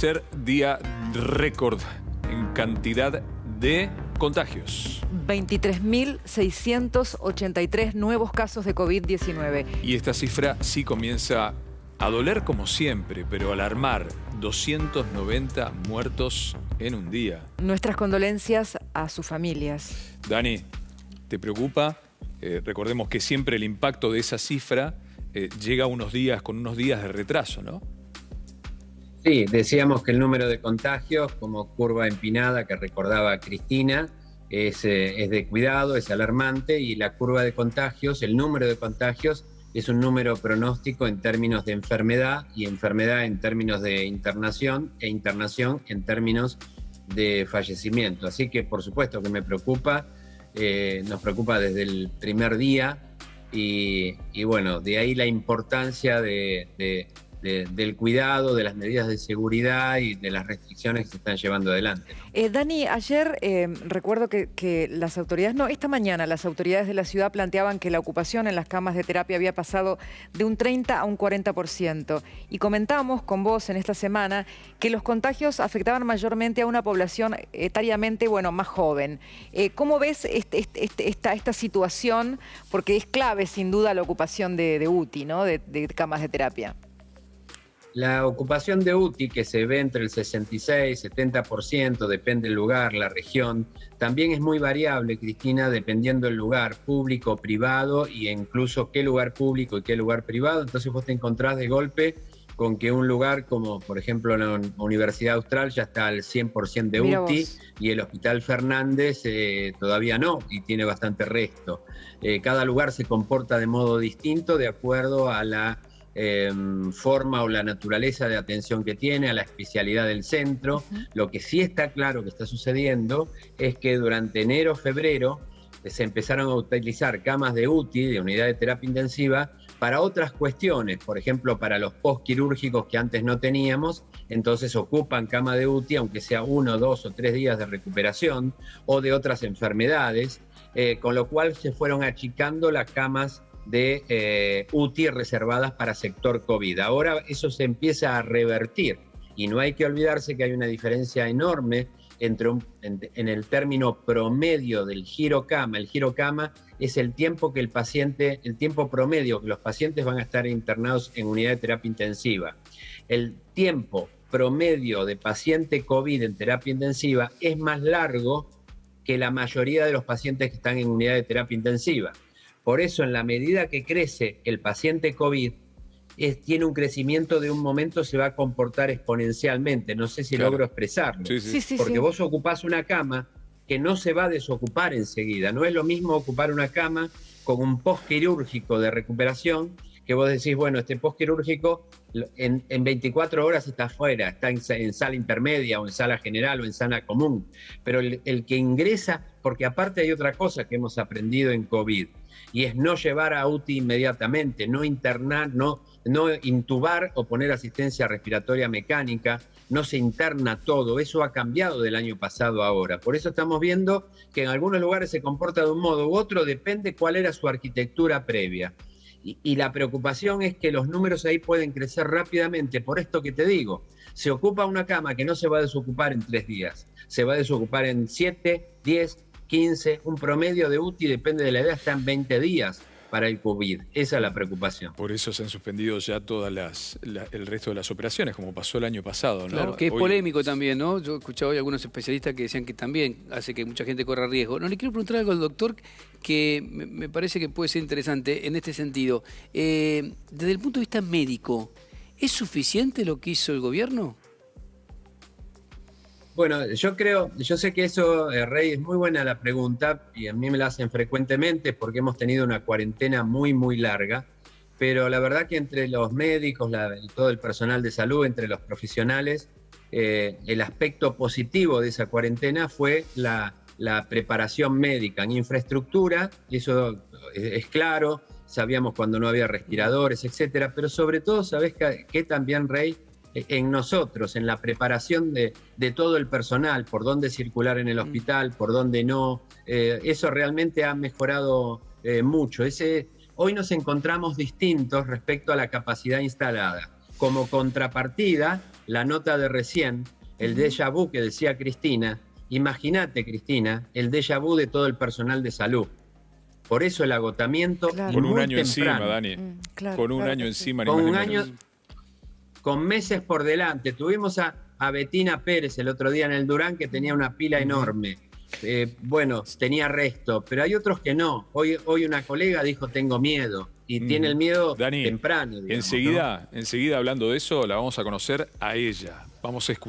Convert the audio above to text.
Ser día récord en cantidad de contagios. 23.683 nuevos casos de COVID-19. Y esta cifra sí comienza a doler como siempre, pero a alarmar. 290 muertos en un día. Nuestras condolencias a sus familias. Dani, ¿te preocupa? Recordemos que siempre el impacto de esa cifra llega con unos días de retraso, ¿no? Sí, decíamos que el número de contagios, como curva empinada que recordaba Cristina, es de cuidado, es alarmante, y la curva de contagios, el número de contagios, es un número pronóstico en términos de enfermedad, y enfermedad en términos de internación, e internación en términos de fallecimiento. Así que por supuesto que me preocupa, nos preocupa desde el primer día, y bueno, de ahí la importancia del cuidado, de las medidas de seguridad y de las restricciones que se están llevando adelante. Dani, ayer recuerdo que las autoridades, esta mañana las autoridades de la ciudad planteaban que la ocupación en las camas de terapia había pasado de un 30 a un 40%. Y comentábamos con vos en esta semana que los contagios afectaban mayormente a una población etariamente, más joven. ¿Cómo ves esta situación? Porque es clave, sin duda, la ocupación de UTI, ¿no? de camas de terapia. La ocupación de UTI, que se ve entre el 66 y 70%, depende del lugar, la región, también es muy variable, Cristina, dependiendo del lugar, público, privado, e incluso qué lugar público y qué lugar privado. Entonces vos te encontrás de golpe con que un lugar como, por ejemplo, la Universidad Austral ya está al 100% de UTI, y el Hospital Fernández todavía no, y tiene bastante resto. Cada lugar se comporta de modo distinto de acuerdo a la forma o la naturaleza de atención que tiene, a la especialidad del centro. Lo que sí está claro que está sucediendo es que durante enero, febrero, se empezaron a utilizar camas de UTI, de unidad de terapia intensiva, para otras cuestiones, por ejemplo, para los postquirúrgicos que antes no teníamos, entonces ocupan cama de UTI, aunque sea 1, 2 o 3 días de recuperación, o de otras enfermedades, con lo cual se fueron achicando las camas de UTI reservadas para sector COVID. Ahora eso se empieza a revertir, y no hay que olvidarse que hay una diferencia enorme en el término promedio del giro cama. El giro cama es el tiempo que el tiempo promedio que los pacientes van a estar internados en unidad de terapia intensiva. El tiempo promedio de paciente COVID en terapia intensiva es más largo que la mayoría de los pacientes que están en unidad de terapia intensiva. Por eso, en la medida que crece el paciente COVID, tiene un crecimiento, de un momento se va a comportar exponencialmente. No sé si logro expresarlo. Porque vos ocupás una cama que no se va a desocupar enseguida. No es lo mismo ocupar una cama con un postquirúrgico de recuperación, que vos decís, bueno, este postquirúrgico en 24 horas está afuera, está en sala intermedia o en sala general o en sala común. Pero el que ingresa, porque aparte hay otra cosa que hemos aprendido en COVID, y es no llevar a UTI inmediatamente, no internar, no intubar o poner asistencia respiratoria mecánica, no se interna todo. Eso ha cambiado del año pasado a ahora. Por eso estamos viendo que en algunos lugares se comporta de un modo u otro, depende cuál era su arquitectura previa. Y la preocupación es que los números ahí pueden crecer rápidamente, por esto que te digo. Se ocupa una cama que no se va a desocupar en 3 días, se va a desocupar en 7, 10, 15, un promedio de UTI, depende de la edad, está en 20 días para el COVID. Esa es la preocupación. Por eso se han suspendido ya todas el resto de las operaciones, como pasó el año pasado, ¿no? Claro, que es polémico también, ¿no? Yo he escuchado hoy algunos especialistas que decían que también hace que mucha gente corra riesgo. No, le quiero preguntar algo al doctor que me parece que puede ser interesante en este sentido. Desde el punto de vista médico, ¿es suficiente lo que hizo el gobierno? Bueno, yo sé que eso, Rey, es muy buena la pregunta, y a mí me la hacen frecuentemente porque hemos tenido una cuarentena muy, muy larga, pero la verdad que entre los médicos, todo el personal de salud, entre los profesionales, el aspecto positivo de esa cuarentena fue la preparación médica en infraestructura, y eso es claro, sabíamos cuando no había respiradores, etcétera, pero sobre todo, ¿sabés qué también, Rey? En nosotros, en la preparación de todo el personal, por dónde circular en el hospital, por dónde no. Eso realmente ha mejorado mucho. Hoy nos encontramos distintos respecto a la capacidad instalada. Como contrapartida, la nota de recién, el déjà vu que decía Cristina. Imagínate, Cristina, el déjà vu de todo el personal de salud. Por eso el agotamiento Claro. Con un muy año temprano. encima, Dani. Claro, Con un claro año que sí. encima, ni Con más ni un menos. año, con meses por delante. Tuvimos a Betina Pérez el otro día en el Durán, que tenía una pila enorme. Bueno, tenía resto, pero hay otros que no. Hoy una colega dijo, tengo miedo. Y tiene el miedo Dani, temprano. Digamos, enseguida, hablando de eso, la vamos a conocer a ella. Vamos a escuchar.